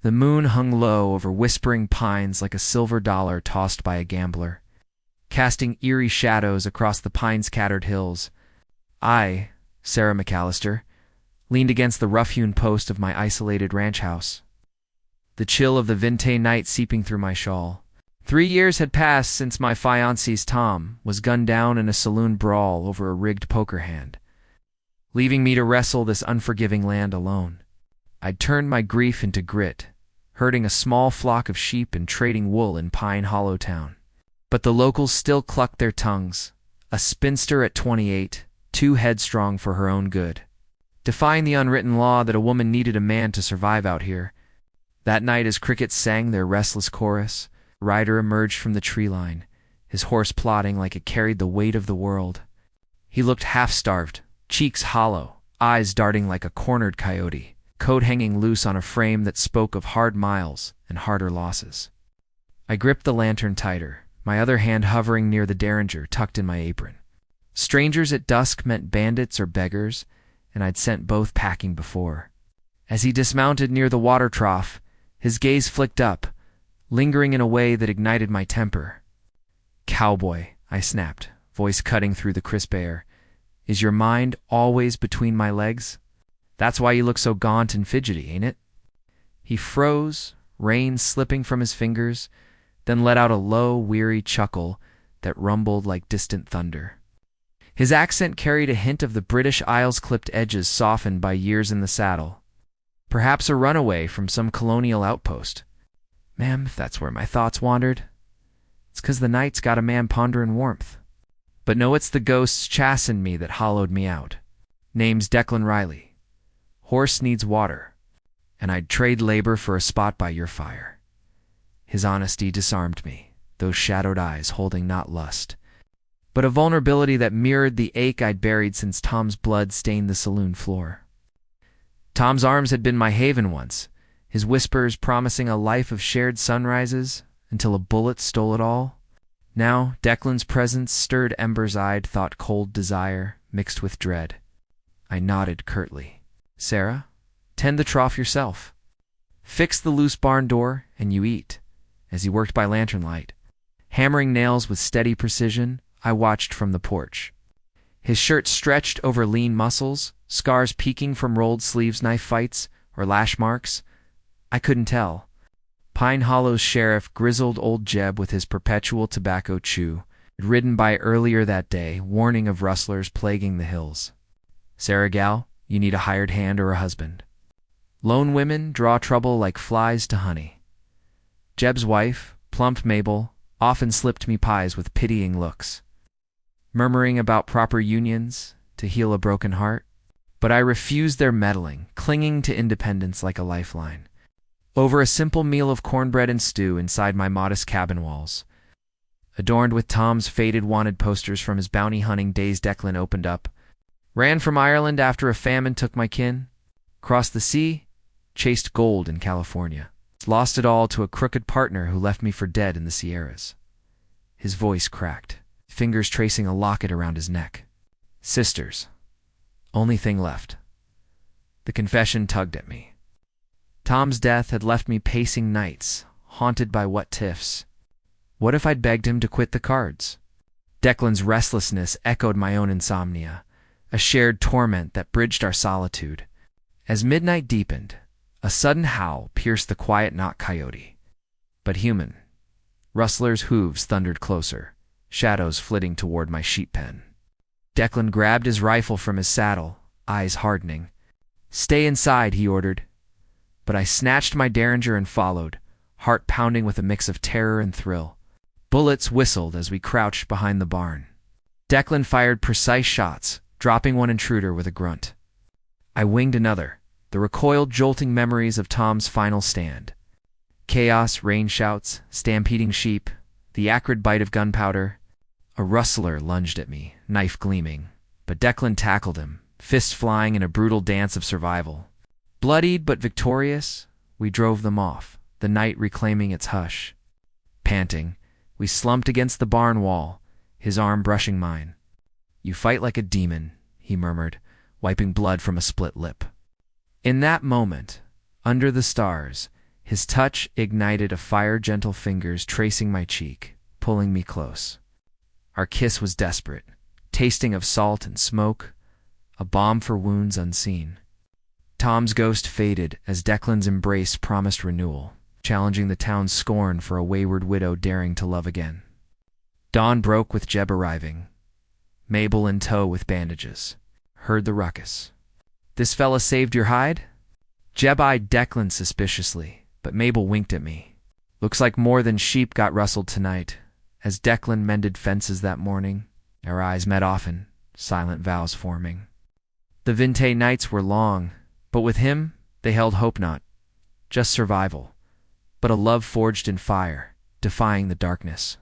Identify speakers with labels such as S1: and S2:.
S1: The moon hung low over whispering pines like a silver dollar tossed by a gambler, casting eerie shadows across the pine-scattered hills. I, Sarah McAllister, leaned against the rough-hewn post of my isolated ranch house, the chill of the Vinte night seeping through my shawl. 3 years had passed since my fiancé's Tom was gunned down in a saloon brawl over a rigged poker hand, leaving me to wrestle this unforgiving land alone. I'd turned my grief into grit, herding a small flock of sheep and trading wool in Pine Hollow town. But the locals still clucked their tongues, a spinster at 28, too headstrong for her own good, defying the unwritten law that a woman needed a man to survive out here. That night, as crickets sang their restless chorus, a rider emerged from the tree line, his horse plodding like it carried the weight of the world. He looked half-starved, cheeks hollow, eyes darting like a cornered coyote, coat hanging loose on a frame that spoke of hard miles and harder losses. I gripped the lantern tighter, my other hand hovering near the derringer tucked in my apron. Strangers at dusk meant bandits or beggars, and I'd sent both packing before. As he dismounted near the water trough, his gaze flicked up, lingering in a way that ignited my temper. "Cowboy," I snapped, voice cutting through the crisp air. "Is your mind always between my legs? That's why you look so gaunt and fidgety, ain't it?" He froze, reins slipping from his fingers, then let out a low, weary chuckle that rumbled like distant thunder. His accent carried a hint of the British Isles' clipped edges softened by years in the saddle. Perhaps a runaway from some colonial outpost. "Ma'am, if that's where my thoughts wandered, it's 'cause the night's got a man pondering warmth. But no, it's the ghosts chastened me that hollowed me out. Name's Declan Riley. Horse needs water, and I'd trade labor for a spot by your fire." His honesty disarmed me, those shadowed eyes holding not lust, but a vulnerability that mirrored the ache I'd buried since Tom's blood stained the saloon floor. Tom's arms had been my haven once, his whispers promising a life of shared sunrises until a bullet stole it all. Now, Declan's presence stirred embers I'd thought cold desire mixed with dread. I nodded curtly. "Sarah, tend the trough yourself. Fix the loose barn door, and you eat." As he worked by lantern light, hammering nails with steady precision, I watched from the porch. His shirt stretched over lean muscles, scars peeking from rolled sleeves knife fights or lash marks. I couldn't tell. Pine Hollow's sheriff, grizzled old Jeb with his perpetual tobacco chew, had ridden by earlier that day, warning of rustlers plaguing the hills. "Sarah gal, you need a hired hand or a husband. Lone women draw trouble like flies to honey." Jeb's wife, plump Mabel, often slipped me pies with pitying looks, murmuring about proper unions to heal a broken heart. But I refused their meddling, clinging to independence like a lifeline. Over a simple meal of cornbread and stew inside my modest cabin walls, adorned with Tom's faded wanted posters from his bounty hunting days, Declan opened up. "Ran from Ireland after a famine took my kin. Crossed the sea, chased gold in California. Lost it all to a crooked partner who left me for dead in the Sierras." His voice cracked, fingers tracing a locket around his neck. Sisters. Only thing left. The confession tugged at me. Tom's death had left me pacing nights, haunted by what-ifs. What if I'd begged him to quit the cards? Declan's restlessness echoed my own insomnia, a shared torment that bridged our solitude. As midnight deepened, a sudden howl pierced the quiet knot coyote. But human. Rustlers' hooves thundered closer, shadows flitting toward my sheep pen. Declan grabbed his rifle from his saddle, eyes hardening. "Stay inside," he ordered. But I snatched my derringer and followed, heart pounding with a mix of terror and thrill. Bullets whistled as we crouched behind the barn. Declan fired precise shots, dropping one intruder with a grunt. I winged another, the recoiled, jolting memories of Tom's final stand. Chaos, rain shouts, stampeding sheep, the acrid bite of gunpowder. A rustler lunged at me, knife gleaming, but Declan tackled him, fists flying in a brutal dance of survival. Bloodied but victorious, we drove them off, the night reclaiming its hush. Panting, we slumped against the barn wall, his arm brushing mine. "You fight like a demon," he murmured, wiping blood from a split lip. In that moment, under the stars, His touch ignited a fire, gentle fingers tracing my cheek, pulling me close. Our kiss was desperate, tasting of salt and smoke, a balm for wounds unseen. Tom's ghost faded as Declan's embrace promised renewal, challenging the town's scorn for a wayward widow daring to love again. Dawn broke with Jeb arriving, Mabel in tow with bandages. Heard the ruckus. "This fella saved your hide?" Jeb eyed Declan suspiciously, but Mabel winked at me. "Looks like more than sheep got rustled tonight." As Declan mended fences that morning, our eyes met often, silent vows forming. The Vinte nights were long, but with him they held hope, not just survival, but a love forged in fire, defying the darkness.